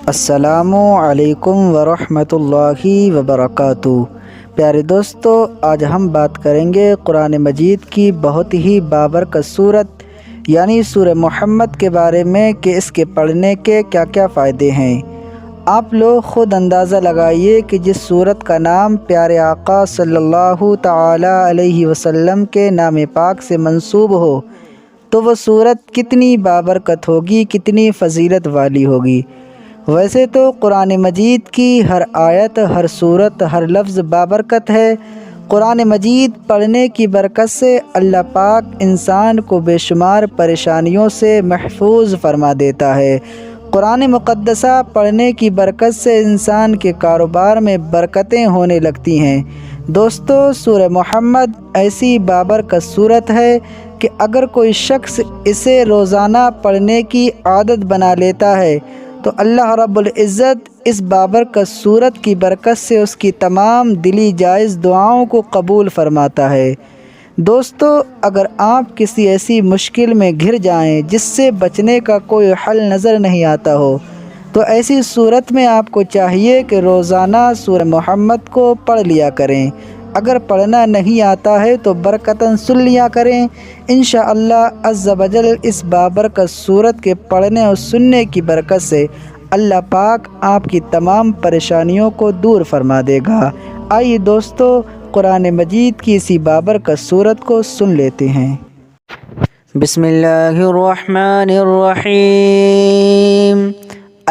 السلام علیکم ورحمۃ اللہ وبرکاتہ۔ پیارے دوستو، آج ہم بات کریں گے قرآن مجید کی بہت ہی بابرکت صورت یعنی سورہ محمد کے بارے میں کہ اس کے پڑھنے کے کیا کیا فائدے ہیں۔ آپ لوگ خود اندازہ لگائیے کہ جس صورت کا نام پیارے آقا صلی اللہ تعالی علیہ وسلم کے نام پاک سے منسوب ہو تو وہ صورت کتنی بابرکت ہوگی، کتنی فضیلت والی ہوگی۔ ویسے تو قرآن مجید کی ہر آیت، ہر صورت، ہر لفظ بابرکت ہے۔ قرآن مجید پڑھنے کی برکت سے اللہ پاک انسان کو بے شمار پریشانیوں سے محفوظ فرما دیتا ہے۔ قرآن مقدسہ پڑھنے کی برکت سے انسان کے کاروبار میں برکتیں ہونے لگتی ہیں۔ دوستو، سورہ محمد ایسی بابرکت صورت ہے کہ اگر کوئی شخص اسے روزانہ پڑھنے کی عادت بنا لیتا ہے تو اللہ رب العزت اس بابرکت صورت کی برکت سے اس کی تمام دلی جائز دعاؤں کو قبول فرماتا ہے۔ دوستو، اگر آپ کسی ایسی مشکل میں گھر جائیں جس سے بچنے کا کوئی حل نظر نہیں آتا ہو تو ایسی صورت میں آپ کو چاہیے کہ روزانہ سورہ محمد کو پڑھ لیا کریں۔ اگر پڑھنا نہیں آتا ہے تو برکتاً سن لیا کریں۔ انشاءاللہ عز و جل اس بابرکت صورت کے پڑھنے اور سننے کی برکت سے اللہ پاک آپ کی تمام پریشانیوں کو دور فرما دے گا۔ آئیے دوستو، قرآن مجید کی اسی بابرکت صورت کو سن لیتے ہیں۔ بسم اللہ الرحمن الرحیم۔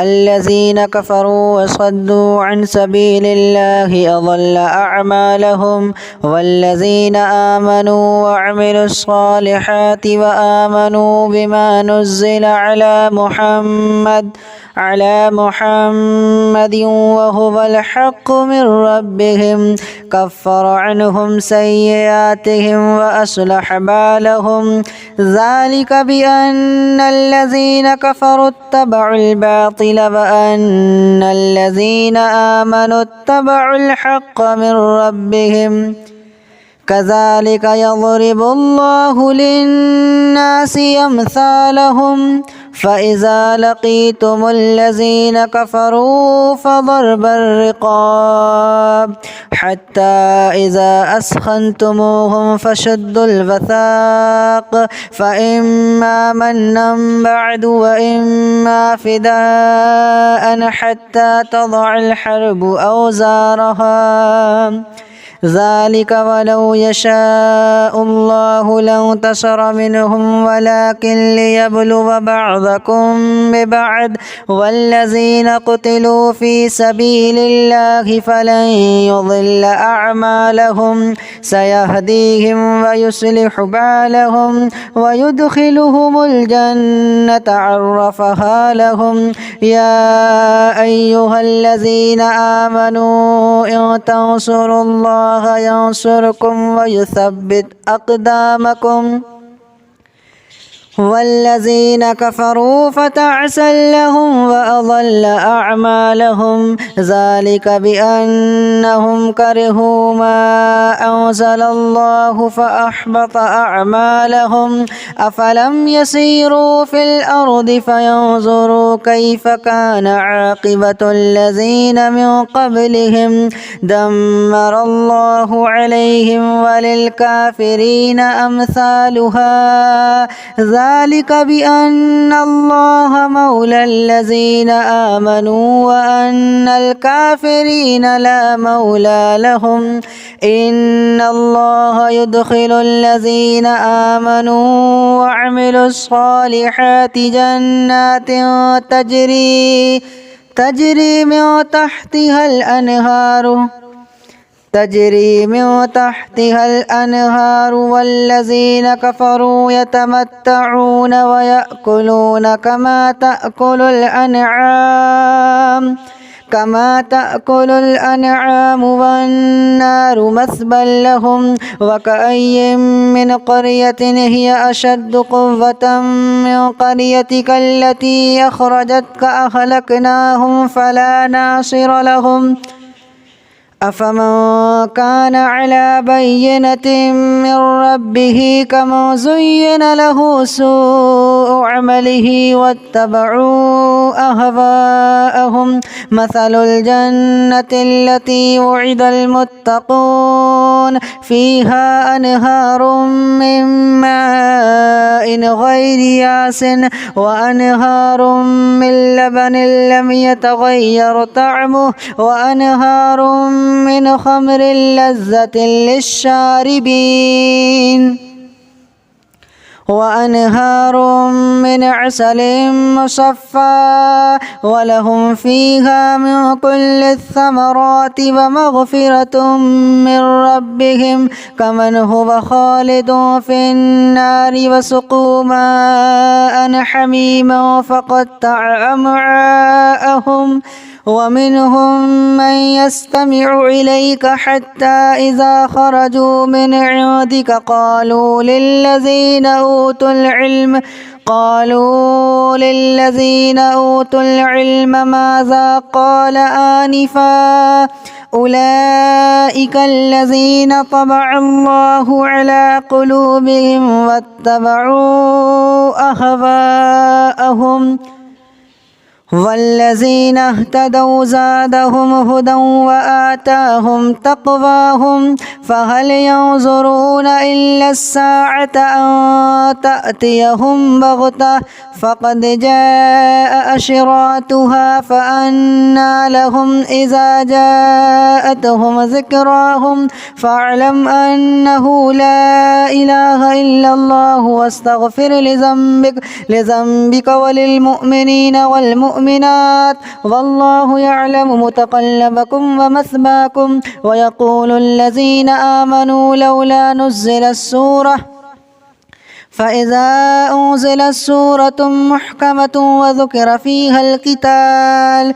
الذین کفروا وصدوا عن سبیل اللہ اضل اعمالهم والذین آمنوا وعملوا الصالحات وآمنوا بما نزل على محمد وهو الحق من ربهم كفر عنهم سيئاتهم وأصلح بالهم ذلك بأن الذين كفروا اتبعوا الباطل وأن الذين آمنوا اتبعوا الحق من ربهم كذلك يضرب الله للناس أمثالهم فإذا لقيتم الذين كفروا فضرب الرقاب حتى إذا أثخنتموهم فشدوا الوثاق فإما منا بعد وإما فداء حتى تضع الحرب أوزارها ذلك ولو يشاء الله لانتصر منهم ولكن ليبلو بعضكم ببعض والذين قتلوا في سبيل الله فلن يضل أعمالهم سيهديهم ويصلح بالهم ويدخلهم الجنة عرفها لهم يا أيها الذين آمنوا إن تنصروا الله ينصركم ويثبت أقدامكم والذين كفروا فتعسا لهم وأضل أعمالهم ذلك بأنهم كرهوا ما أنزل الله فأحبط أعمالهم أفلم يسيروا في الأرض فينظروا كيف كان عاقبة الذين من قبلهم دمر الله عليهم وللكافرين أمثالها ذلك بأن الله مولى الذين آمنوا وأن الكافرين لا مولى لهم إن الله يدخل الذين آمنوا وعملوا الصالحات جنات تجري من تحتها الأنهار والذين كفروا يتمتعون ويأكلون كما تأكل الأنعام والنار مثبى لهم وكأي من قرية هي أشد قوة من قريتك التي أخرجتك أهلكناهم فلا ناصر لهم أفمن كان على بينة من ربه كمن زين له سوء عمله واتبعوا أهواءهم مثل الجنة التي وعد المتقون فيها أنهار من ماء غير ياس وأنهار من لبن لم يتغير طعمه وأنهار من خمر لذة للشاربين وأنهار من عسل مصفى ولهم فيها من كل الثمرات ومغفرة من ربهم كمن هو خالد في النار وسقوا ماء حميما فقطع أمعاءهم ومنهم من يستمع إليك حتى إذا خرجوا من عندك قالوا للذين أوتوا العلم ماذا قال آنفا أولئك الذين طبع الله على قلوبهم واتبعوا أهواءهم والذين اهتدوا زادهم هدى وآتاهم تقواهم فهل ينظرون إلا الساعة أن تأتيهم بغتة فقد جاء أشراطها فأنى لهم إذا جاءتهم ذكراهم فاعلم أنه لا إله إلا الله واستغفر لذنبك وللمؤمنين والمؤمنات والله يعلم متقلبكم ومثواكم ويقول الذين آمنوا لولا نزلت سورة فإذا أنزلت سورة محكمة وذكر فيها القتال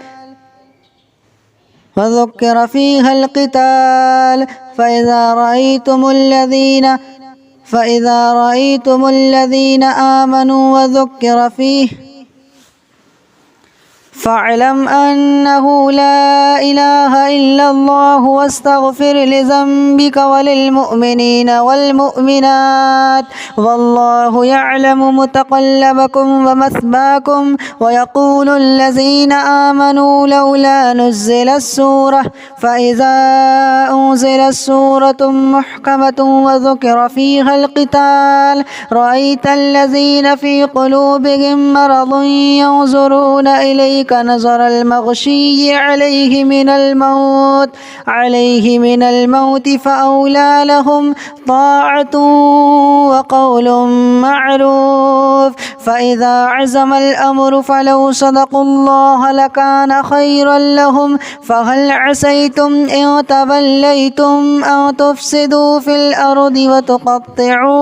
فإذا رأيتم الذين آمنوا وذكر فيه فاعلم أنه لا إله إلا الله واستغفر لذنبك وللمؤمنين والمؤمنات والله يعلم متقلبكم ومثواكم ويقول الذين آمنوا لولا نزلت سورة فإذا أنزلت سورة محكمة وذكر فيها القتال رأيت الذين في قلوبهم مرض ينظرون إليك نظر المغشي عليه من الموت فأولى لهم طاعة وقول معروف فإذا عزم الأمر فلو صدقوا الله لكان خيرا لهم فهل عسيتم إن توليتم أن تفسدوا في الأرض وتقطعوا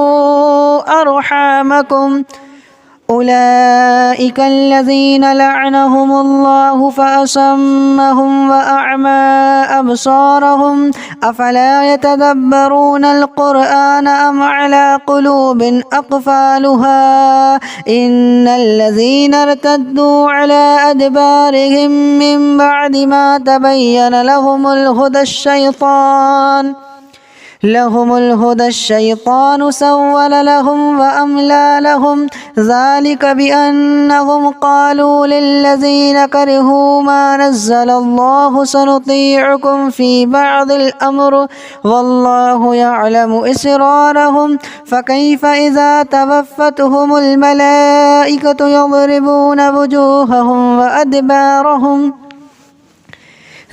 أرحامكم أولئك الذين لعنهم الله فأصمهم وأعمى أبصارهم أفلا يتدبرون القرآن أم على قلوب أقفالها إن الذين ارتدوا على أدبارهم من بعد ما تبين لهم الهدى الشيطان سول لهم وأملى لهم ذلك بأنهم قالوا للذين كرهوا ما نزل الله سنطيعكم في بعض الأمر والله يعلم إسرارهم فكيف إذا توفتهم الملائكة يضربون وجوههم وأدبارهم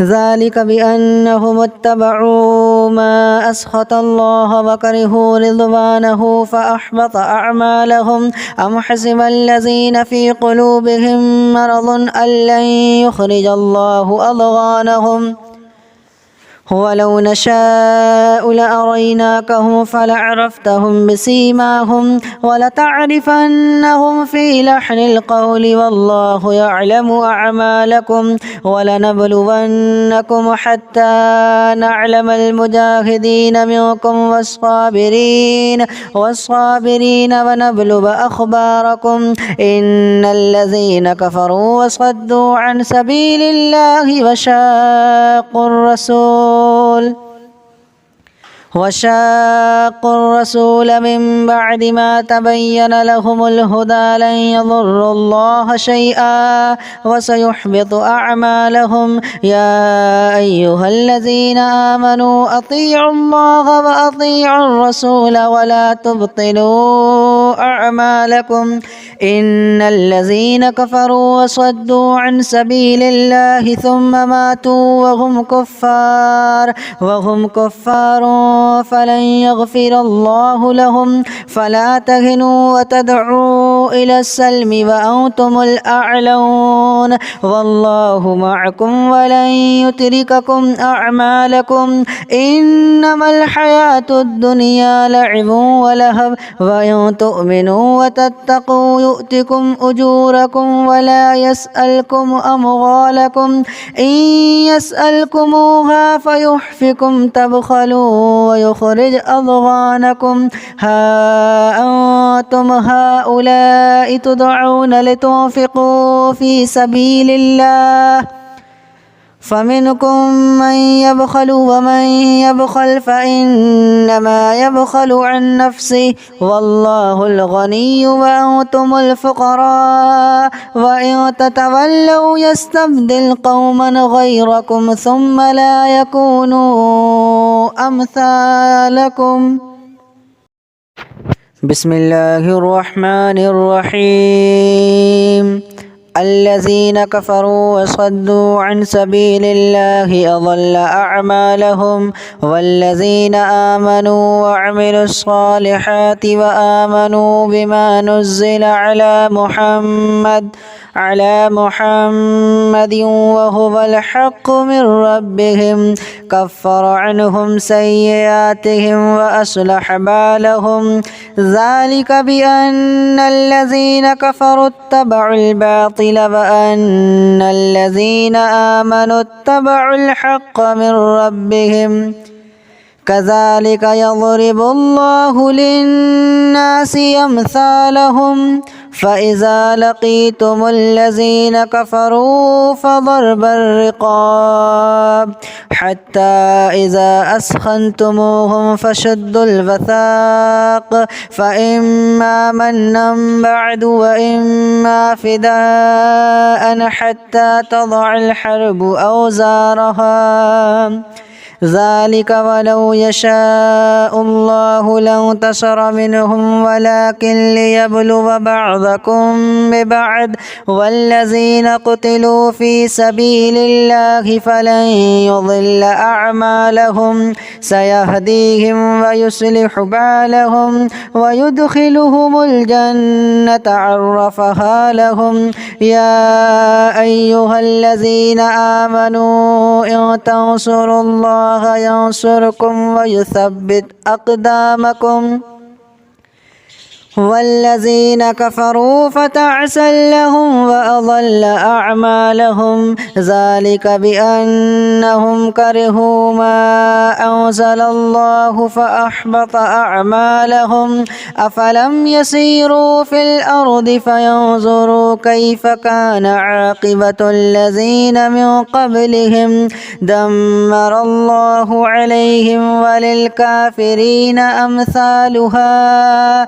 ذلك بأنهم اتبعوا ما أسخط الله وكرهوا رضوانه فأحبط أعمالهم أم حسب الذين في قلوبهم مرض أن لن يخرج الله أضغانهم ولو نشاء لأريناكهم فلعرفتهم بسيماهم ولتعرفنهم في لحن القول والله يعلم أعمالكم ولنبلونكم حتى نعلم المجاهدين منكم والصابرين ونبلو أخباركم إن الذين كفروا وصدوا عن سبيل الله وشاقوا الرسول وشاقوا الرسول من بعد ما تبين لهم الهدى لن يضروا الله شيئا وسيحبط أعمالهم. يا أيها الذين آمنوا أطيعوا الله وأطيعوا الرسول ولا تبطلوا أعمالكم. إن الذين كفروا وصدوا عن سبيل الله ثم ماتوا وهم كفار فلن يغفر الله لهم. فلا تهنوا وتدعوا إلى السلم وأنتم الأعلون والله معكم ولن يترككم أعمالكم. إنما الحياة الدنيا لعب ولهو وإن تؤمنوا وتتقوا يؤتكم أجوركم ولا يسألكم أموالكم. إن يسألكموها فيحفكم تبخلوا ويخرج أضغانكم. ها أنتم هؤلاء تدعون لتنفقوا في سبيل الله فمنكم من يبخل ومن يبخل فإنما يبخل عن نفسه والله الغني وأنتم الفقراء وإن تتولوا يستبدل قوما غيركم ثم لا يكونوا أمثالكم. بسم الله الرحمن الرحيم. الذين كفروا وصدوا عن سبيل الله أضل أعمالهم. والذين آمنوا وعملوا الصالحات وآمنوا بما نزل على محمد وهو الحق من ربهم كفر عنهم سيئاتهم وأصلح بالهم. ذلك بأن الذين كفروا اتبعوا الباطل وأن الذين آمنوا اتبعوا الحق من ربهم. كذلك يضرب الله للناس أمثالهم. فإذا لقيتم الذين كفروا فضرب الرقاب حتى إذا أثخنتموهم فشدوا الوثاق فإما منا بعد وإما فداء حتى تضع الحرب أوزارها. ذلك ولو يشاء الله لانتصر منهم ولكن ليبلو بعضكم ببعض. والذين قتلوا في سبيل الله فلن يضل أعمالهم سيهديهم ويصلح بالهم ويدخلهم الجنة عرفها لهم. يا أيها الذين آمنوا إن تنصروا الله ينصركم ويثبت أقدامكم. والذين كفروا فتعسا لهم وأضل أعمالهم. ذلك بأنهم كرهوا ما أنزل الله فأحبط أعمالهم. أفلم يسيروا في الأرض فينظروا كيف كان عاقبة الذين من قبلهم دمر الله عليهم وللكافرين أمثالها.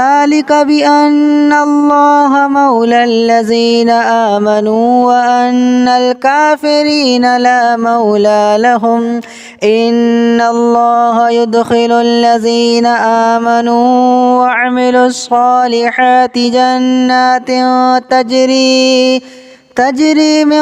ذلك بأن الله مولى الذين آمنوا وأن الكافرين لا مولى لهم. إن الله يدخل الذين آمنوا وعملوا الصالحات جنات تجري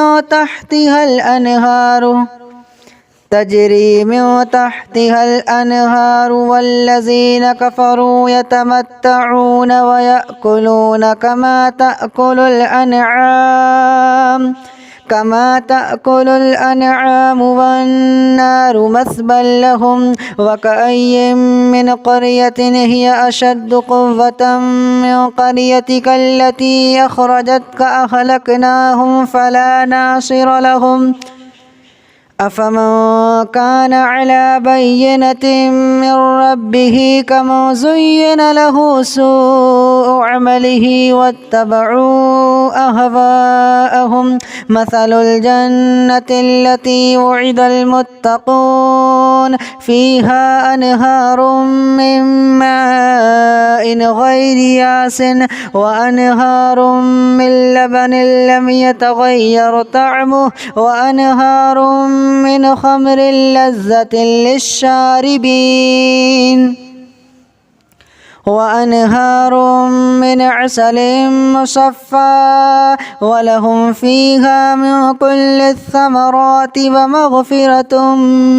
من تحتها الأنهار والذين كفروا يتمتعون ويأكلون كما تأكل الأنعام والنار مثبى لهم. وكأي من قرية هي أشد قوة من قريتك التي أخرجتك أهلكناهم فلا ناصر لهم. أفمن كان على بينة من ربه كمن زين له سوء عمله واتبعوا أهواءهم مثل الجنة التي وعد المتقون فيها أنهار من ماء غير ياس وأنهار من لبن لم يتغير طعمه وأنهار من خمر لذة للشاربين وأنهار من عسل مصفى ولهم فيها من كل الثمرات ومغفرة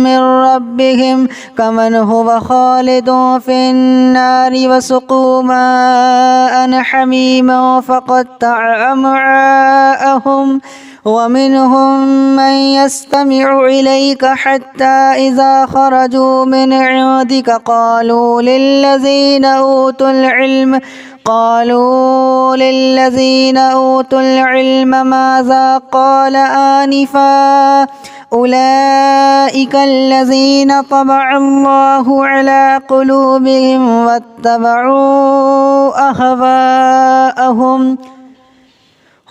من ربهم كمن هو خالد في النار وسقوا ماء حميما فقطع أمعاءهم ومنهم من يستمع إليك حتى إذا خرجوا من عندك قالوا للذين أوتوا العلم ماذا قال آنفا أولئك الذين طبع الله على قلوبهم واتبعوا أهواءهم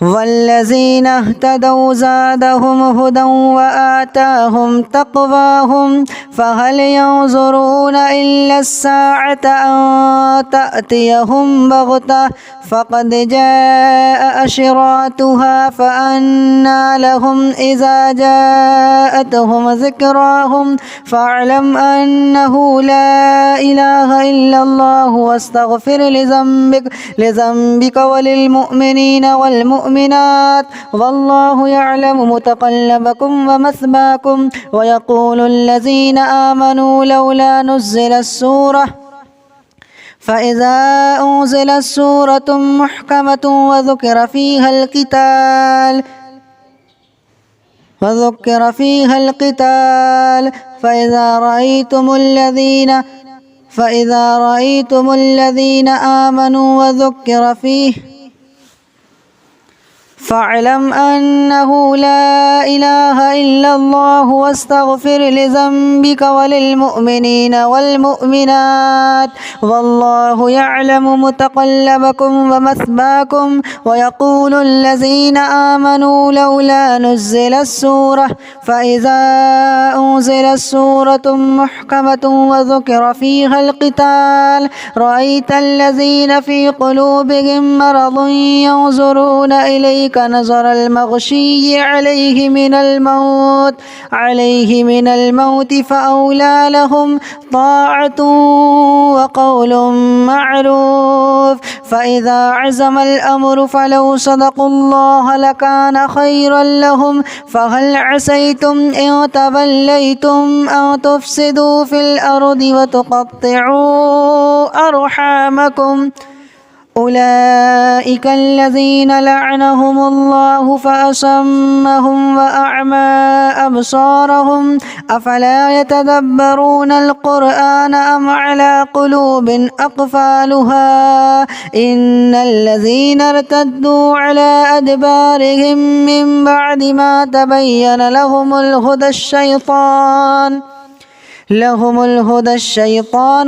والذين اهتدوا زادهم هدى وآتاهم تقواهم فهل ينظرون إلا الساعة أن تأتيهم بغتة فقد جاء أشراطها فأنى لهم إذا جاءتهم ذكراهم فاعلم أنه لا إله إلا الله واستغفر لذنبك وللمؤمنين والمؤمنات والله يعلم متقلبكم ومثواكم ويقول الذين آمنوا لولا نزلت سورة فإذا أنزلت سورة محكمة وذكر فيها القتال فإذا رأيتم الذين آمنوا وذكر فيه فاعلم أنه لا إله إلا الله واستغفر لذنبك وللمؤمنين والمؤمنات والله يعلم متقلبكم ومثواكم ويقول الذين آمنوا لولا نزلت سورة فإذا أنزلت سورة محكمة وذكر فيها القتال رأيت الذين في قلوبهم مرض ينظرون إليك نظر المغشي عليه من الموت فأولى لهم طاعة وقول معروف فإذا عزم الأمر فلو صدقوا الله لكان خيرا لهم فهل عسيتم إن توليتم أن تفسدوا في الأرض وتقطعوا أرحامكم أولئك الذين لعنهم الله فأصمهم وأعمى أبصارهم أفلا يتدبرون القرآن أم على قلوب أقفالها إن الذين ارتدوا على أدبارهم من بعد ما تبين لهم الهدى الشيطان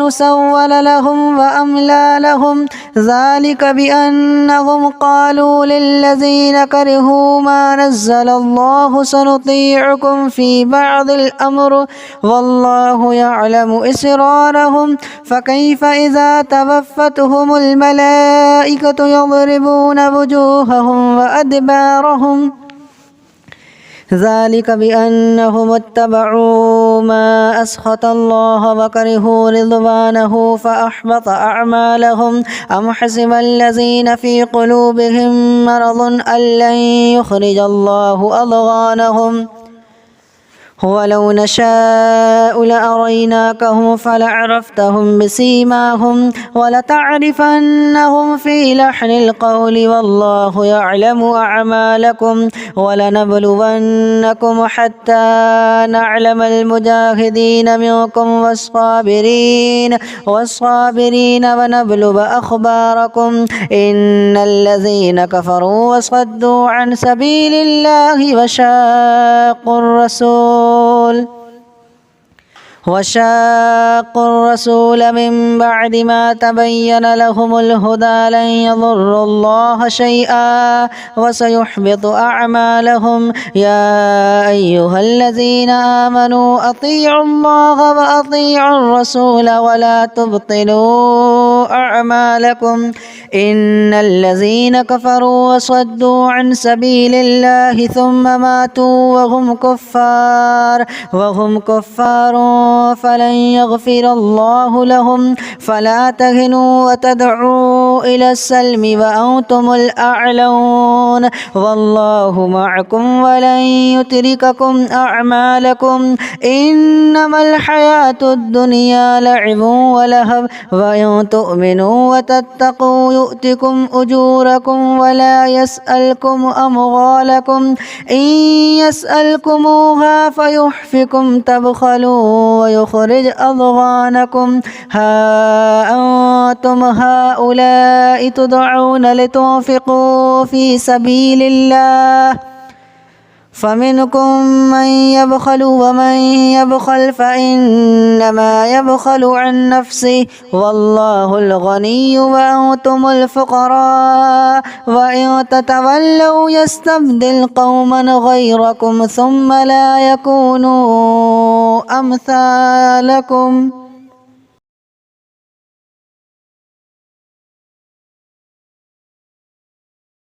سول لهم وأملى لهم ذلك بأنهم قالوا للذين كرهوا ما نزل الله سنطيعكم في بعض الأمر والله يعلم إسرارهم فكيف إذا توفتهم الملائكة يضربون وجوههم وأدبارهم ذلك بأنهم اتبعوا ما أسخط الله وكرهوا رضوانه فأحبط أعمالهم أم حسب الذين في قلوبهم مرض أن لن يخرج الله أضغانهم ولو نشاء لأريناكهم فلعرفتهم بسيماهم ولتعرفنهم في لحن القول والله يعلم أعمالكم ولنبلونكم حتى نعلم المجاهدين منكم والصابرين ونبلو أخباركم إن الذين كفروا وصدوا عن سبيل الله وشاقوا الرسول الرسول وشاقوا الرسول من بعد ما تبين لهم الهدى لن يضروا الله شيئا وسيحبط أعمالهم. يا أيها الذين آمنوا أطيعوا الله وأطيعوا الرسول ولا تبطلوا أعمالكم إن الذين كفروا وصدوا عن سبيل الله ثم ماتوا وهم كفار فلن يغفر الله لهم. فلا تهنوا وتدعوا إلى السلم وأنتم الأعلون والله معكم ولن يترككم أعمالكم إنما الحياة الدنيا لعب ولهو وإن تؤمنوا وتتقوا يؤتكم أجوركم ولا يسألكم أموالكم إن يسألكموها فيحفكم تبخلوا ويخرج أضغانكم. ها أنتم هؤلاء تدعون لتنفقوا في سبيل الله فمنكم من يبخل ومن يبخل فإنما يبخل عن نفسه والله الغني وأنتم الفقراء وإن تتولوا يستبدل قوما غيركم ثم لا يكونوا أمثالكم.